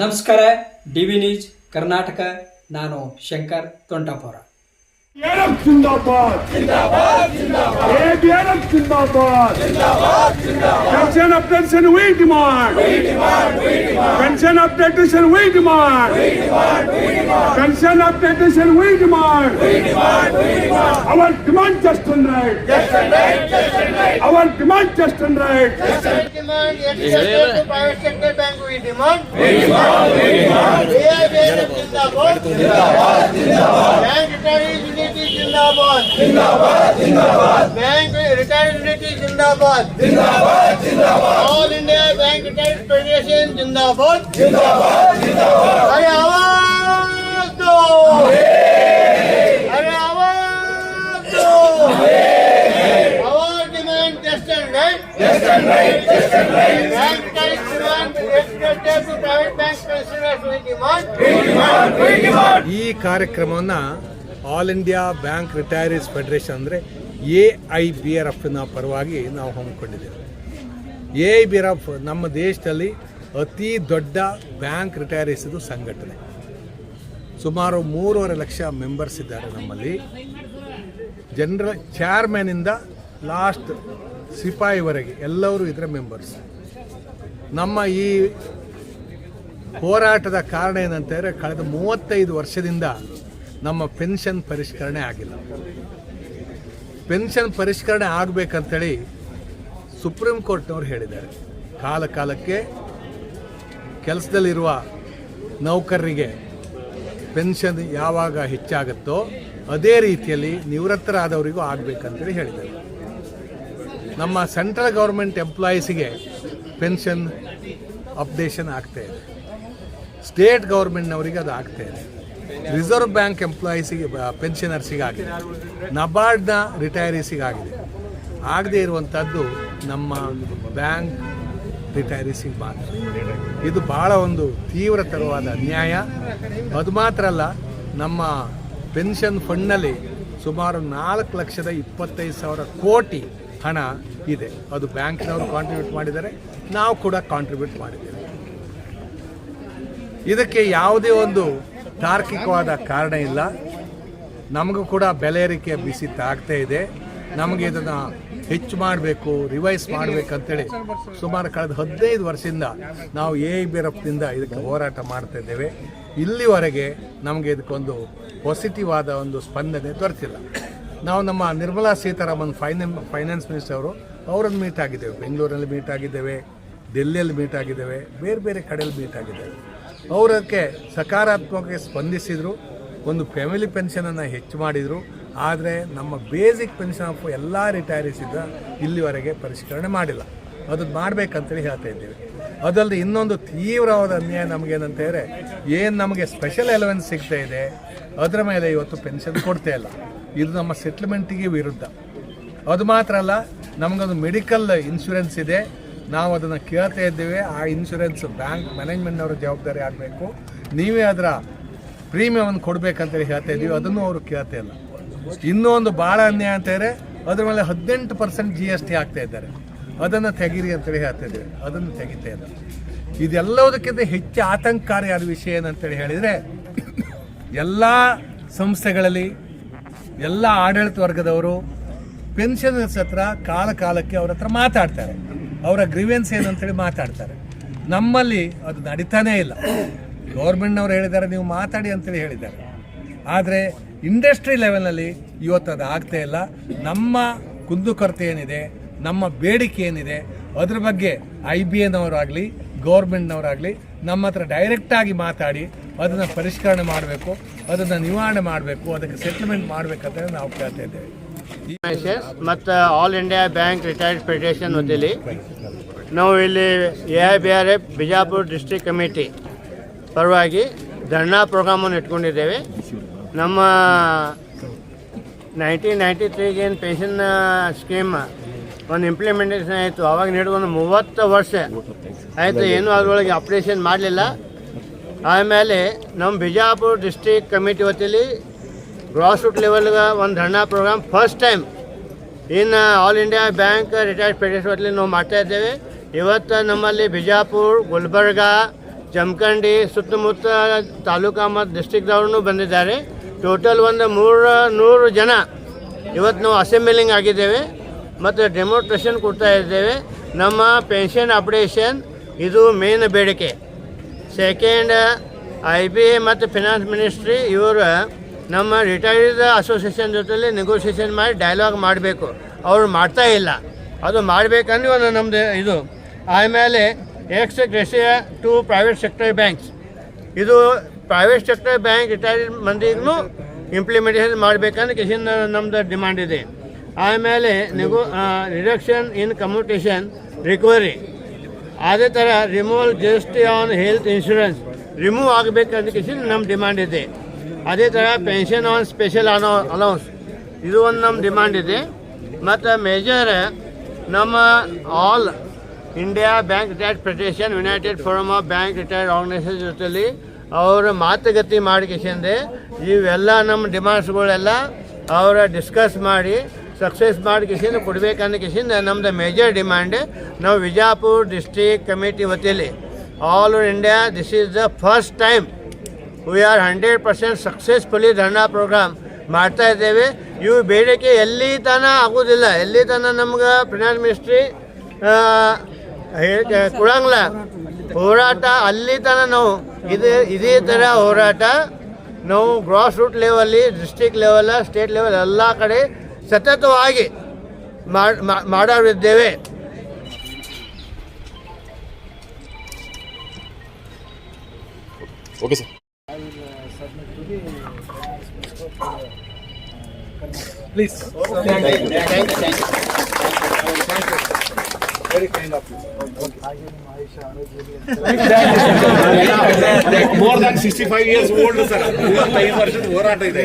ನಮಸ್ಕಾರ. DV news Karnataka. ನಾನು ಶಂಕರ್ ತೊಂಟಾಪುರ. जिंदाबाद जिंदाबाद जिंदाबाद जिंदाबाद pension updation we demand pension updation we demand pension updation we demand our demand just and right our demand just and right demand private sector bank we demand जिंदाबाद bank retirees unity जिंदाबाद bank retired unity जिंदाबाद all India bank retired federation जिंदाबाद अरे आवाज दो अरे आवाज दो आवाज demand just and right bank retired demand to private bank pensioners we demand ಈ ಕಾರ್ಯಕ್ರಮವನ್ನು all India bank retirees federation ಅಂದರೆ AIBRFನ ಪರವಾಗಿ ನಾವು ಹಮ್ಮಿಕೊಂಡಿದ್ದೇವೆ. AIBRF ನಮ್ಮ ದೇಶದಲ್ಲಿ ಅತಿ ದೊಡ್ಡ ಬ್ಯಾಂಕ್ ರಿಟೈರೀಸ್ದು ಸಂಘಟನೆ. ಸುಮಾರು 3.5 ಲಕ್ಷ ಮೆಂಬರ್ಸ್ ಇದ್ದಾರೆ ನಮ್ಮಲ್ಲಿ. ಜನರಲ್ ಚೇರ್ಮನಿಂದ ಲಾಸ್ಟ್ ಸಿಪಾಯಿವರೆಗೆ ಎಲ್ಲರೂ ಇದರ ಮೆಂಬರ್ಸ್. ನಮ್ಮ ಈ ಹೋರಾಟದ ಕಾರಣ ಏನಂತಂದರೆ ಕಳೆದ 35 ವರ್ಷದಿಂದ ನಮ್ಮ ಪೆನ್ಷನ್ ಪರಿಷ್ಕರಣೆ ಆಗಿಲ್ಲ. ಪೆನ್ಷನ್ ಪರಿಷ್ಕರಣೆ ಆಗಬೇಕಂತೇಳಿ ಸುಪ್ರೀಂ ಕೋರ್ಟ್ನವ್ರು ಹೇಳಿದ್ದಾರೆ. ಕಾಲಕ್ಕೆ ಕೆಲಸದಲ್ಲಿರುವ ನೌಕರರಿಗೆ ಪೆನ್ಷನ್ ಯಾವಾಗ ಹೆಚ್ಚಾಗುತ್ತೋ ಅದೇ ರೀತಿಯಲ್ಲಿ ನಿವೃತ್ತರಾದವರಿಗೂ ಆಗಬೇಕಂತೇಳಿ ಹೇಳಿದ್ದಾರೆ. ನಮ್ಮ ಸೆಂಟ್ರಲ್ ಗೌರ್ಮೆಂಟ್ ಎಂಪ್ಲಾಯೀಸಿಗೆ ಪೆನ್ಷನ್ ಅಪ್ಡೇಷನ್ ಆಗ್ತಾಯಿದೆ, ಸ್ಟೇಟ್ ಗೌರ್ಮೆಂಟ್ನವರಿಗೆ ಅದು ಆಗ್ತಾಯಿದೆ, ರಿಸರ್ವ್ ಬ್ಯಾಂಕ್ ಎಂಪ್ಲಾಯೀಸಿಗೆ ಪೆನ್ಷನರ್ಸಿಗಾಗಿದೆ, ನಬಾರ್ಡ್ನ ರಿಟೈರೀಸಿಗಾಗಿದೆ. ಆಗದೇ ಇರುವಂಥದ್ದು ನಮ್ಮ ಬ್ಯಾಂಕ್ ರಿಟೈರೀಸಿಗೆ ಮಾತ್ರ. ಇದು ಭಾಳ ಒಂದು ತೀವ್ರತರವಾದ ಅನ್ಯಾಯ. ಅದು ಮಾತ್ರ ಅಲ್ಲ, ನಮ್ಮ ಪೆನ್ಷನ್ ಫಂಡ್ನಲ್ಲಿ ಸುಮಾರು 4,25,000 ಕೋಟಿ ಹಣ ಇದೆ. ಅದು ಬ್ಯಾಂಕ್ನವರು ಕಾಂಟ್ರಿಬ್ಯೂಟ್ ಮಾಡಿದ್ದಾರೆ, ನಾವು ಕೂಡ ಕಾಂಟ್ರಿಬ್ಯೂಟ್ ಮಾಡಿದ್ದೇವೆ. ಇದಕ್ಕೆ ಯಾವುದೇ ಒಂದು ತಾರ್ಕಿಕವಾದ ಕಾರಣ ಇಲ್ಲ. ನಮಗೂ ಕೂಡ ಬೆಲೆ ಏರಿಕೆ ಬಿಸಿ ತಾಗ್ತಾ ಇದೆ. ನಮಗೆ ಇದನ್ನು ಹೆಚ್ಚು ಮಾಡಬೇಕು, ರಿವೈಸ್ ಮಾಡಬೇಕಂತೇಳಿ ಸುಮಾರು ಕಳೆದ 15 ವರ್ಷದಿಂದ ನಾವು AIBRFನಿಂದ ಇದಕ್ಕೆ ಹೋರಾಟ ಮಾಡ್ತಾ ಇದ್ದೇವೆ. ಇಲ್ಲಿವರೆಗೆ ನಮಗೆ ಇದಕ್ಕೊಂದು ಪಾಸಿಟಿವ್ ಆದ ಒಂದು ಸ್ಪಂದನೆ ದೊರೆತಿಲ್ಲ. ನಾವು ನಮ್ಮ ನಿರ್ಮಲಾ ಸೀತಾರಾಮನ್ ಫೈನಾನ್ಸ್ ಮಿನಿಸ್ಟರ್ ಅವರನ್ನು ಮೀಟ್ ಆಗಿದ್ದೇವೆ. ಬೆಂಗಳೂರಲ್ಲಿ ಮೀಟ್ ಆಗಿದ್ದೇವೆ, ಡೆಲ್ಲಿಯಲ್ಲಿ ಮೀಟ್ ಆಗಿದ್ದೇವೆ, ಬೇರೆ ಬೇರೆ ಕಡೆಯಲ್ಲಿ ಮೀಟ್ ಆಗಿದ್ದೇವೆ. ಅವರಕ್ಕೆ ಸಕಾರಾತ್ಮಕವಾಗಿ ಸ್ಪಂದಿಸಿದರು. ಒಂದು ಫ್ಯಾಮಿಲಿ ಪೆನ್ಷನನ್ನು ಹೆಚ್ಚು ಮಾಡಿದರು. ಆದರೆ ನಮ್ಮ ಬೇಸಿಕ್ ಪೆನ್ಷನ್ ಆಫ್ ಎಲ್ಲ ರಿಟೈರೀಸಿಂದ ಇಲ್ಲಿವರೆಗೆ ಪರಿಷ್ಕರಣೆ ಮಾಡಿಲ್ಲ. ಅದನ್ನು ಮಾಡಬೇಕಂತೇಳಿ ಹೇಳ್ತಾ ಇದ್ದೇವೆ. ಅದಲ್ಲದೆ ಇನ್ನೊಂದು ತೀವ್ರವಾದ ಅನ್ಯಾಯ ನಮಗೇನಂತ ಹೇಳಿದ್ರೆ, ಏನು ನಮಗೆ ಸ್ಪೆಷಲ್ ಅಲವೆನ್ಸ್ ಸಿಗ್ತಾ ಇದೆ ಅದರ ಮೇಲೆ ಇವತ್ತು ಪೆನ್ಷನ್ ಕೊಡ್ತಾ ಇಲ್ಲ. ಇದು ನಮ್ಮ ಸೆಟ್ಲ್ಮೆಂಟಿಗೆ ವಿರುದ್ಧ. ಅದು ಮಾತ್ರ ಅಲ್ಲ, ನಮಗೊಂದು ಮೆಡಿಕಲ್ ಇನ್ಶೂರೆನ್ಸ್ ಇದೆ, ನಾವು ಅದನ್ನು ಕೇಳ್ತಾ ಇದ್ದೇವೆ. ಆ ಇನ್ಶೂರೆನ್ಸ್ ಬ್ಯಾಂಕ್ ಮ್ಯಾನೇಜ್ಮೆಂಟ್ನವ್ರ ಜವಾಬ್ದಾರಿ ಆಗಬೇಕು, ನೀವೇ ಅದರ ಪ್ರೀಮಿಯಮನ್ನು ಕೊಡಬೇಕಂತೇಳಿ ಹೇಳ್ತಾ ಇದ್ದೀವಿ. ಅದನ್ನು ಅವರು ಕೇಳ್ತಾ ಇಲ್ಲ. ಇನ್ನೂ ಒಂದು ಭಾಳ ಅನ್ಯಾಯ ಅಂತ ಹೇಳಿದ್ರೆ, ಅದ್ರ ಮೇಲೆ 18% GST ಆಗ್ತಾ ಇದ್ದಾರೆ. ಅದನ್ನು ತೆಗೀರಿ ಅಂತೇಳಿ ಹೇಳ್ತಾ ಇದ್ದೇವೆ, ಅದನ್ನು ತೆಗಿತಾ ಇಲ್ಲ. ಇದೆಲ್ಲದಕ್ಕಿಂತ ಹೆಚ್ಚು ಆತಂಕಕಾರಿಯಾದ ವಿಷಯ ಏನಂತೇಳಿ ಹೇಳಿದರೆ, ಎಲ್ಲ ಸಂಸ್ಥೆಗಳಲ್ಲಿ ಎಲ್ಲ ಆಡಳಿತ ವರ್ಗದವರು ಪೆನ್ಷನರ್ಸ್ ಹತ್ರ ಕಾಲಕ್ಕೆ ಅವ್ರ ಹತ್ರ ಮಾತಾಡ್ತಾರೆ, ಅವರ ಗ್ರೀವೆನ್ಸ್ ಏನಂತೇಳಿ ಮಾತಾಡ್ತಾರೆ. ನಮ್ಮಲ್ಲಿ ಅದು ನಡೀತಾನೇ ಇಲ್ಲ. ಗೌರ್ಮೆಂಟ್ನವ್ರು ಹೇಳಿದ್ದಾರೆ ನೀವು ಮಾತಾಡಿ ಅಂತೇಳಿ ಹೇಳಿದ್ದಾರೆ, ಆದರೆ ಇಂಡಸ್ಟ್ರಿ ಲೆವೆಲ್ನಲ್ಲಿ ಇವತ್ತು ಅದು ಆಗ್ತಾ ಇಲ್ಲ. ನಮ್ಮ ಕುಂದುಕೊರತೆ ಏನಿದೆ, ನಮ್ಮ ಬೇಡಿಕೆ ಏನಿದೆ, ಅದ್ರ ಬಗ್ಗೆ IBAನವರಾಗಲಿ ಗೌರ್ಮೆಂಟ್ನವರಾಗಲಿ ನಮ್ಮ ಹತ್ರ ಡೈರೆಕ್ಟಾಗಿ ಮಾತಾಡಿ ಅದನ್ನು ಪರಿಷ್ಕರಣೆ ಮಾಡಬೇಕು, ಅದನ್ನು ನಿವಾರಣೆ ಮಾಡಬೇಕು, ಅದಕ್ಕೆ ಸೆಟ್ಲ್ಮೆಂಟ್ ಮಾಡಬೇಕಂತ ನಾವು ಕೇಳ್ತಾ ಇದ್ದೇವೆ. ಮತ್ತು all India bank retired federation ವತಿಯಲ್ಲಿ ನಾವು ಇಲ್ಲಿ AIBRF ಬಿಜಾಪುರ ಡಿಸ್ಟ್ರಿಕ್ಟ್ ಕಮಿಟಿ ಪರವಾಗಿ ಧರ್ನಾ ಪ್ರೋಗ್ರಾಮನ್ನು ಇಟ್ಕೊಂಡಿದ್ದೇವೆ. ನಮ್ಮ 1993 ಏನು ಪೆನ್ಷನ್ ಸ್ಕೀಮ್ ಒಂದು ಇಂಪ್ಲಿಮೆಂಟೇಷನ್ ಆಯಿತು, ಆವಾಗ ನೀಡಿದ ಒಂದು 30 ವರ್ಷ ಆಯಿತು, ಏನೂ ಅದರೊಳಗೆ ಅಪ್ಡೇಷನ್ ಮಾಡಲಿಲ್ಲ. ಆಮೇಲೆ ನಮ್ಮ ಬಿಜಾಪುರ ಡಿಸ್ಟ್ರಿಕ್ಟ್ ಕಮಿಟಿ ವತಿಯಲ್ಲಿ ಗ್ರಾಸ್ ರೂಟ್ ಲೆವೆಲ್ಗೆ ಒಂದು ಧರ್ನಾ ಪ್ರೋಗ್ರಾಮ್ ಫಸ್ಟ್ ಟೈಮ್ ಇನ್ನು all India bank retired federation ವತಿಯಲ್ಲಿ ನಾವು ಮಾಡ್ತಾ ಇದ್ದೇವೆ. ಇವತ್ತು ನಮ್ಮಲ್ಲಿ ಬಿಜಾಪುರ, ಗುಲ್ಬರ್ಗ, ಜಮಖಂಡಿ ಸುತ್ತಮುತ್ತ ತಾಲೂಕಾ ಮತ್ತು ಡಿಸ್ಟಿಕ್ದವ್ರೂ ಬಂದಿದ್ದಾರೆ. ಟೋಟಲ್ ಒಂದು 300 ಜನ ಇವತ್ತು ನಾವು ಅಸೆಂಬ್ಲಿಂಗ್ ಆಗಿದ್ದೇವೆ ಮತ್ತು ಡೆಮೋನ್ಸ್ಟ್ರೇಷನ್ ಕೊಡ್ತಾ ಇದ್ದೇವೆ. ನಮ್ಮ ಪೆನ್ಷನ್ ಅಪ್ಡೇಷನ್ ಇದು ಮೇನ್ ಬೇಡಿಕೆ. ಸೆಕೆಂಡ್, IBA ಮತ್ತು ಫಿನಾನ್ಸ್ ಮಿನಿಸ್ಟ್ರಿ ಇವರು ನಮ್ಮ ರಿಟೈರ್ಡ್ ಅಸೋಸಿಯೇಷನ್ ಜೊತೆಲಿ ನೆಗೋಸಿಯೇಷನ್ ಮಾಡಿ ಡೈಲಾಗ್ ಮಾಡಬೇಕು. ಅವರು ಮಾಡ್ತಾ ಇಲ್ಲ, ಅದು ಮಾಡಬೇಕಂದ್ರೆ ಒಂದು ನಮ್ಮದು ಇದು. ಆಮೇಲೆ ex gratia to private sector banks, ಇದು ಪ್ರೈವೇಟ್ ಸೆಕ್ಟರ್ ಬ್ಯಾಂಕ್ ರಿಟೈರ್ಡ್ ಮಂದಿಗೂ ಇಂಪ್ಲಿಮೆಂಟೇಷನ್ ಮಾಡಬೇಕಂದ್ರೆ ಕಿಶನ್ ನಮ್ಮದು ಡಿಮಾಂಡ್ ಇದೆ. ಆಮೇಲೆ ರಿಡಕ್ಷನ್ ಇನ್ ಕಮ್ಯುಟೇಷನ್ ರಿಕವರಿ, ಅದೇ ಥರ removal GST on health insurance remove ಆಗಬೇಕಂತ ಕಿಶನ್ ನಮ್ಮ ಡಿಮಾಂಡ್ ಇದೆ. ಅದೇ ಥರ ಪೆನ್ಷನ್ ಆನ್ ಸ್ಪೆಷಲ್ ಅಲೌನ್ಸ್ ಇದು ಒಂದು ನಮ್ಮ ಡಿಮಾಂಡ್ ಇದೆ. ಮತ್ತು ಮೇಜರ್ ನಮ್ಮ all India bank retired federation, united forum of bank retired organisation ಜೊತೆಲಿ ಅವರ ಮಾತುಕತೆ ಮಾಡಿಕೆಸಿಂದೆ ಇವೆಲ್ಲ ನಮ್ಮ ಡಿಮಾಂಡ್ಸ್ಗಳೆಲ್ಲ ಅವರ ಡಿಸ್ಕಸ್ ಮಾಡಿ ಸಕ್ಸಸ್ ಮಾಡಿ ಕಿಸಿಂದ ಕೊಡಬೇಕಂದ ಕಿಸಿಂದ ನಮ್ಮದು ಮೇಜರ್ ಡಿಮ್ಯಾಂಡ್. ನಾವು ವಿಜಾಪುರ ಡಿಸ್ಟ್ರಿಕ್ಟ್ ಕಮಿಟಿ ವತಿಯಲ್ಲಿ all over India this is the first time we are 100% successfully dharna program ಮಾಡ್ತಾ ಇದ್ದೇವೆ. ಇವು ಬೇಡಿಕೆ ಎಲ್ಲಿ ತನಕ ಆಗೋದಿಲ್ಲ, ಎಲ್ಲಿ ತನಕ ನಮ್ಗೆ ಫಿನಾನ್ಸ್ ಮಿನಿಸ್ಟ್ರಿ ಕೊಡಂಗಿಲ್ಲ. ಹೋರಾಟ ಅಲ್ಲಿ ತನಕ ನಾವು ಇದೇ ಥರ ಹೋರಾಟ ನಾವು ಗ್ರಾಸ್ ರೂಟ್ ಲೆವೆಲ್ಲಿ, ಡಿಸ್ಟ್ರಿಕ್ಟ್ ಲೆವೆಲ್, ಸ್ಟೇಟ್ ಲೆವೆಲ್ ಎಲ್ಲ ಕಡೆ ಸತತವಾಗಿ ಮಾಡೋರಿದ್ದೇವೆ. Okay sir. Please. Very kind of you. More than 65 years old, sir. 35 ವರ್ಷದ ಹೋರಾಟ ಇದೆ.